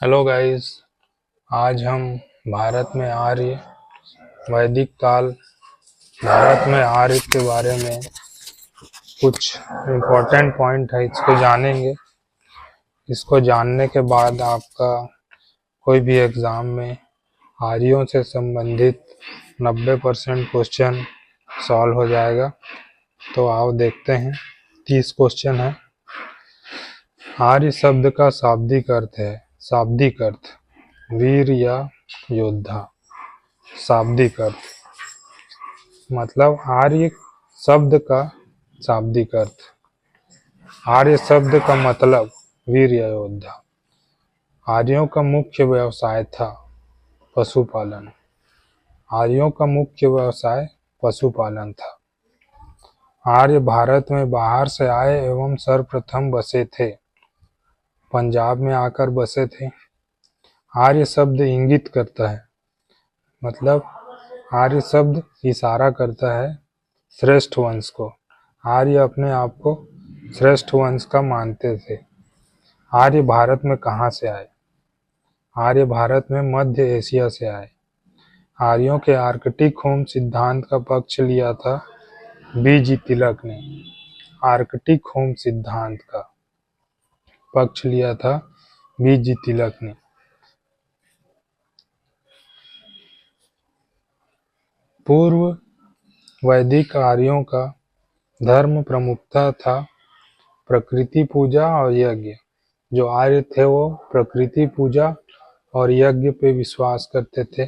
Hello guys. आज हम भारत में आर्य वैदिक काल भारत में आर्य के बारे में कुछ इम्पोर्टेंट पॉइंट है, इसको जानेंगे। इसको जानने के बाद आपका कोई भी एग्ज़ाम में आर्यों से संबंधित 90% क्वेश्चन सॉल्व हो जाएगा। तो आओ देखते हैं। 30 क्वेश्चन है। आर्य शब्द का शाब्दिक अर्थ है, शाब्दिक अर्थ वीर या योद्धा। शाब्दिक अर्थ मतलब आर्य शब्द का शाब्दिक अर्थ, आर्य शब्द का मतलब वीर या योद्धा। आर्यों का मुख्य व्यवसाय था पशुपालन। आर्यों का मुख्य व्यवसाय पशुपालन था। आर्य भारत में बाहर से आए एवं सर्वप्रथम बसे थे, पंजाब में आकर बसे थे। आर्य शब्द इंगित करता है, मतलब आर्य शब्द इशारा करता है श्रेष्ठ वंश को। आर्य अपने आप को श्रेष्ठ वंश का मानते थे। आर्य भारत में कहाँ से आए? आर्य भारत में मध्य एशिया से आए। आर्यों के आर्कटिक होम सिद्धांत का पक्ष लिया था बीजी तिलक ने। आर्कटिक होम सिद्धांत का पक्ष लिया था बीजी तिलक ने। पूर्व वैदिक आर्यों का धर्म प्रमुखता था प्रकृति पूजा और यज्ञ। जो आर्य थे वो प्रकृति पूजा और यज्ञ पे विश्वास करते थे।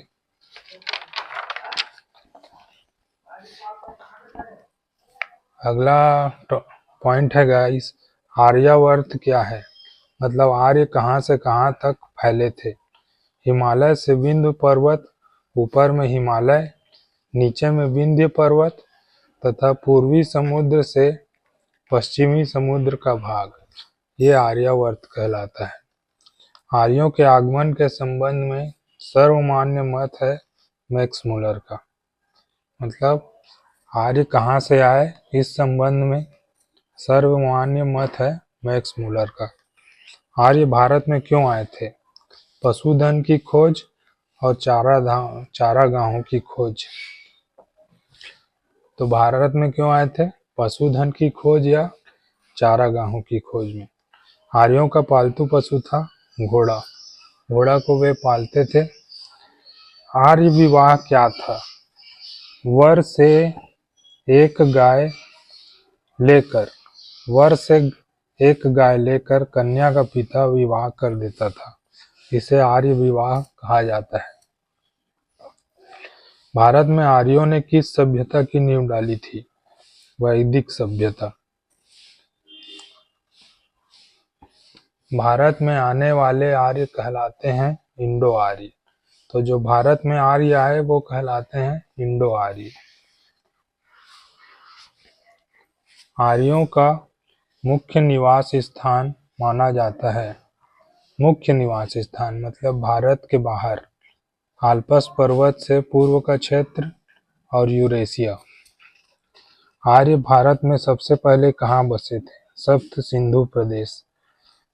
अगला पॉइंट है गाइस, आर्यावर्त क्या है? मतलब आर्य कहाँ से कहाँ तक फैले थे। हिमालय से विंध्य पर्वत, ऊपर में हिमालय, नीचे में विंध्य पर्वत तथा पूर्वी समुद्र से पश्चिमी समुद्र का भाग, ये आर्यावर्त कहलाता है। आर्यों के आगमन के संबंध में सर्वमान्य मत है मैक्स मुलर का। मतलब आर्य कहाँ से आए, इस संबंध में सर्वमान्य मत है मैक्स मुलर का। आर्य भारत में क्यों आए थे? पशुधन की खोज और चारागाहों की खोज। तो भारत में क्यों आए थे? पशुधन की खोज या चारागाहों की खोज में। आर्यों का पालतू पशु था घोड़ा। घोड़ा को वे पालते थे। आर्य विवाह क्या था? वर से एक गाय लेकर कन्या का पिता विवाह कर देता था। इसे आर्य विवाह कहा जाता है। भारत में आर्यों ने किस सभ्यता की नींव डाली थी? वैदिक सभ्यता। भारत में आने वाले आर्य कहलाते हैं इंडो आर्य। तो जो भारत में आर्य आए वो कहलाते हैं इंडो आर्य। आर्यों का मुख्य निवास स्थान माना जाता है, मुख्य निवास स्थान मतलब भारत के बाहर, आल्पस पर्वत से पूर्व का क्षेत्र और यूरेशिया। आर्य भारत में सबसे पहले कहाँ बसे थे? सप्त सिंधु प्रदेश।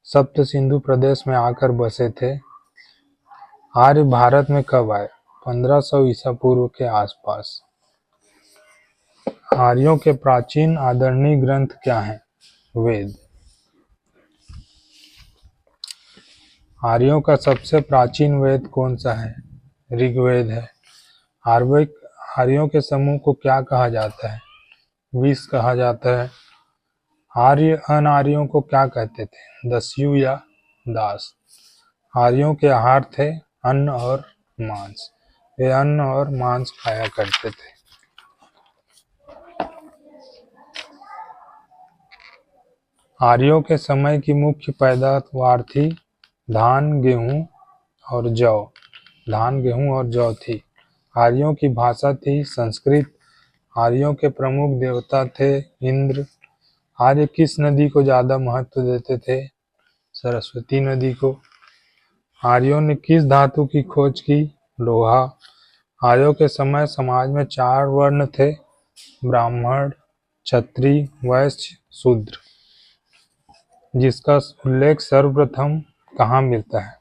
सप्त सिंधु प्रदेश में आकर बसे थे। आर्य भारत में कब आए? 1500 ईसा पूर्व के आसपास। आर्यों के प्राचीन आदरणीय ग्रंथ क्या हैं? वेद। आर्यों का सबसे प्राचीन वेद कौन सा है? ऋग्वेद है। आर्यों के समूह को क्या कहा जाता है? विष कहा जाता है। आर्य अनार्यों को क्या कहते थे? दस्यु या दास। आर्यों के आहार थे अन्न और मांस। वे अन्न और मांस खाया करते थे। आर्यों के समय की मुख्य पैदावार थी धान, गेहूं और जौ। धान, गेहूं और जौ थी। आर्यों की भाषा थी संस्कृत। आर्यों के प्रमुख देवता थे इंद्र। आर्य किस नदी को ज्यादा महत्व देते थे? सरस्वती नदी को। आर्यों ने किस धातु की खोज की? लोहा। आर्यों के समय समाज में 4 वर्ण थे, ब्राह्मण, क्षत्रिय, वैश्य, शूद्र, जिसका उल्लेख सर्वप्रथम कहाँ मिलता है?